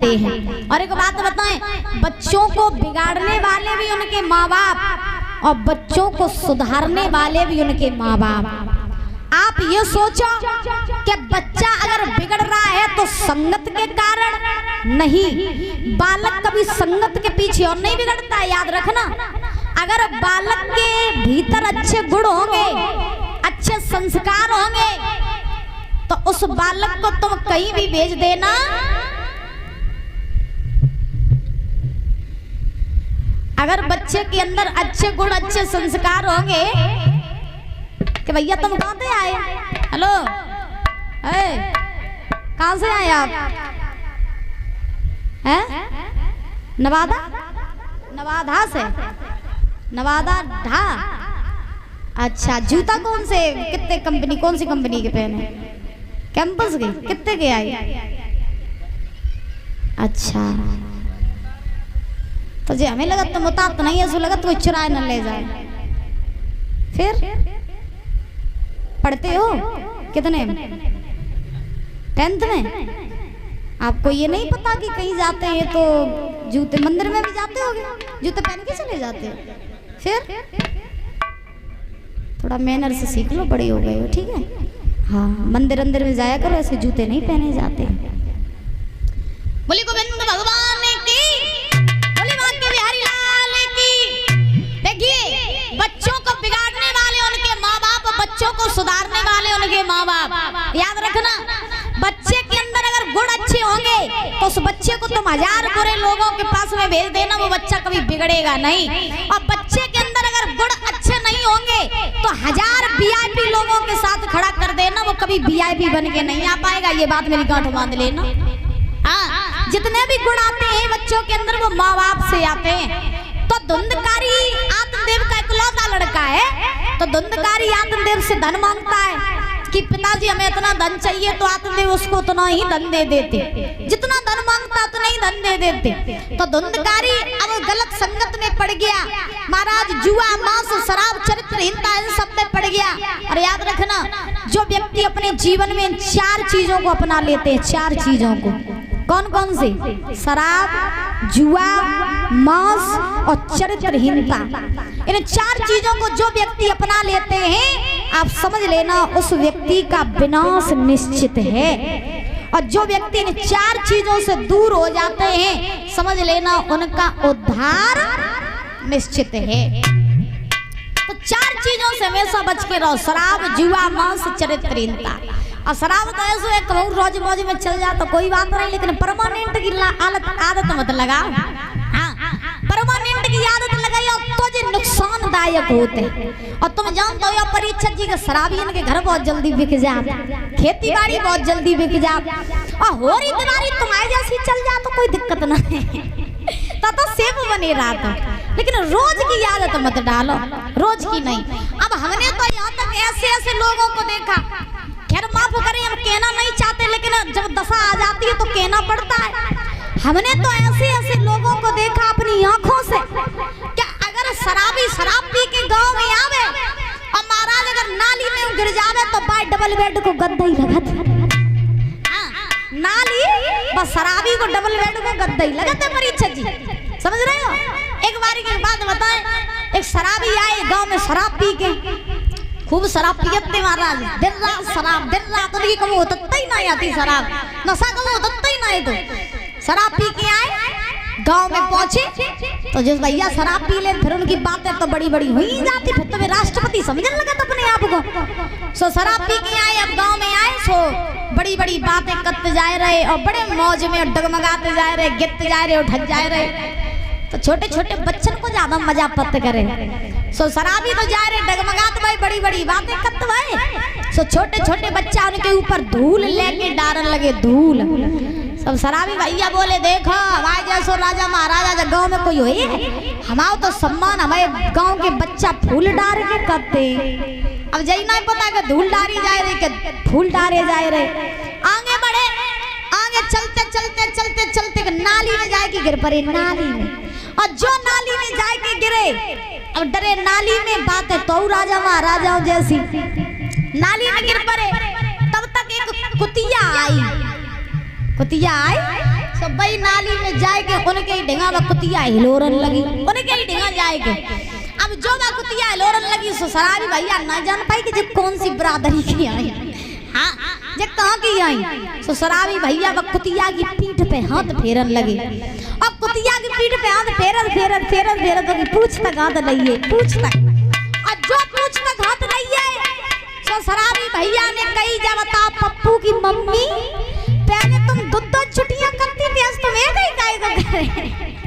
बताते हैं। और एक बात बताएं, बच्चों को बिगाड़ने वाले भी उनके माँ बाप और बच्चों को सुधारने वाले भी उनके माँ बाप। आप ये सोचो कि बच्चा अगर बिगड़ रहा है तो संगत के कारण नहीं, बालक कभी संगत के पीछे और नहीं बिगड़ता है, याद रखना। अगर बालक के भीतर अच्छे गुण होंगे, अच्छे संस्कार होंगे, तो उस बालक को तुम कहीं भी भेज देना अगर बच्चे के अंदर अच्छे गुण अच्छे संस्कार होंगे कि भैया तुम कहाँ से आए, हेलो कहाँ से आए आप, हैं नवादा, नवादा से, नवादा ढा, अच्छा जूता कौन से कितने कंपनी, कौन सी कंपनी के पहने, कैंपस के कितने के आए, अच्छा तो जी हमें लगा तुम मुताब तो नहीं है, लगा कोई चुराए न ले जाए। फिर पढ़ते हो कितने, 10th में? आपको ये नहीं पता कि कहीं जाते हैं तो जूते, मंदिर में भी जाते होगे जूते पहन के चले जाते हो। फिर थोड़ा मैनर से सीख लो, बड़े हो गए हो, ठीक है। हाँ मंदिर अंदर में जाया करो, ऐसे जूते नहीं पहने जाते। बोली गोविंद भगवान की, बोली भाग्य बिहारी लाल की। देखिए बच्चों को बिगाड़ने वाले उनके माँ बाप, बच्चों को सुधारने वाले उनके माँ बाप। याद रखना, बच्चे के अंदर अगर गुण अच्छे होंगे तो उस बच्चे को तुम 1000 बुरे लोगों के पास में भेज देना, वो बच्चा कभी बिगड़ेगा नहीं। और बच्चे के अंदर अगर गुण अच्छे नहीं होंगे तो 1000 VIP लोगों के साथ खड़ा कर देना, वो कभी VIP बन के नहीं आ पाएगा। ये बात मेरी गांठ बांध लेना। हाँ, जितने भी गुण आते हैं बच्चों के अंदर वो माँ बाप से आते हैं। तो धुंधकारी आत्मदेव का इकलौता लड़का है, तो धुंधकारी आत्मदेव से धन मांगता है कि पिताजी हमें इतना धन चाहिए, तो आत्मदेव उसको उतना ही धन दे देते, जितना धन मांगता उतना ही धन दे देते। तो धुंधकारी अब गलत संगत में पड़ गया, महाराज जुआ मांस शराब चरित्रहीनता इन सब में पड़ गया। और याद रखना, जो व्यक्ति अपने जीवन में 4 चीजों को अपना लेते हैं, 4 चीजों को, कौन कौन सी, शराब, जुआ, मांस और चरित्रहीनता, इन 4 चीजों को जो व्यक्ति अपना लेते हैं आप समझ लेना उस व्यक्ति का विनाश निश्चित है। और जो व्यक्ति इन 4 चीजों से दूर हो जाते हैं समझ लेना उनका उद्धार निश्चित है। तो 4 चीजों से हमेशा बच के रहो, शराब, जुआ, मांस, चरित्रहीनता। और शराब तो ऐसे है कहूँ रोज मौज में चल जा तो कोई बात नहीं, लेकिन परमानेंट की आदत मत लगा। हाँ, परमानेंट की आदत लगाई तो जो नुकसानदायक होते। और तुम जानते हो परीक्षक जी के शराबी इनके घर बहुत जल्दी बिक जाते, खेती बाड़ी बहुत जल्दी बिक जाते, और होरी दिवारी तुम्हारे जैसी चल जा तो कोई दिक्कत नहीं तो सेफ बने रहा था। लेकिन रोज की आदत मत डालो, रोज की नहीं। अब हमने तो यहाँ तक ऐसे ऐसे लोगों को देखा, खैर माफ करें हम कहना नहीं चाहते, लेकिन जब दशा आ जाती है तो कहना पड़ता है। हमने तो ऐसे ऐसे लोगों को देखा अपनी आंखों से, क्या अगर शराबी शराब पी के गांव में आवे और महाराज अगर नाली में गिर जावे तो बाय डबल बेड को गद्दा ही लगत। नाली बस शराबी को डबल बेड को गद्दा ही लगत है परीक्षक जी, समझ रहे हो। एक बारी की बात बताएं, एक शराबी आए गांव में शराब पी के, खूब शराब पियते महाराज, दिन रात शराब, दिन रात उनकी कभी होता ही नहीं आती शराब, नशा कभी होता ही नहीं। तो शराब पी के आए गांव में पहुंचे तो जिस भैया शराब पी ले फिर उनकी बातें तो बड़ी बड़ी हुई जाती, फिर तो वे राष्ट्रपति समझने लगा तो अपने आप को। सो शराब पी के आए, अब गांव में आए, सो बड़ी बड़ी बातें करते जा रहे और बड़े मौज में डगमगाते जा रहे, गिरते जा रहे, उठक जा रहे। तो छोटे छोटे बच्चन को ज्यादा मजा पत करे, सो शराबी तो जा रहे डगमगाते भाई, बड़ी बड़ी बातें करते भाई। सो छोटे छोटे बच्चा उनके ऊपर धूल लेके डारन लगे, धूल। सब शराबी भैया बोले देखो हमारे जैसो राजा महाराजा गांव में कोई होए, हमारा तो सम्मान हमारे गांव के बच्चा फूल डार के करते। अब जही नहीं पता कि धूल डारी जाए रहे कि फूल डारे जाए रहे। आगे बढ़े, आगे चलते चलते चलते चलते नाली में जाके गिर पड़े, नाली में। और जो नाली में जाके गिरे, अब डरे नाली में बात है तो राजा महाराजाओं जैसी, नाली में गिर पड़े। तब तक एक कुतिया आई, कुतिया आई, सब भाई नाली में जाएगे उनके ही ढेंगा व कुतिया हिलोरन लगी, उनके ही ढेंगा जाएगे। अब जो व कुतिया हिलोरन लगी सो शराबी भैया ना जान पाई कि जब कौन सी बरादरी की आई, हाँ जब कहाँ की आई। सो शराबी भैया व कुतिया की पीठ पे हाथ फेरन लगे, और कुतिया की पीठ पे हाथ फेरत फेरत फेरत फेरत तो पूछ तक हाथ लइए, पूछ तक, और जो पूछ तक हाथ लइए सो शराबी भैया ने कही जा बता पप्पू की मम्मी पहले तुम दो छुट्टियां करती थी, आज तुम एक ही काहे करे।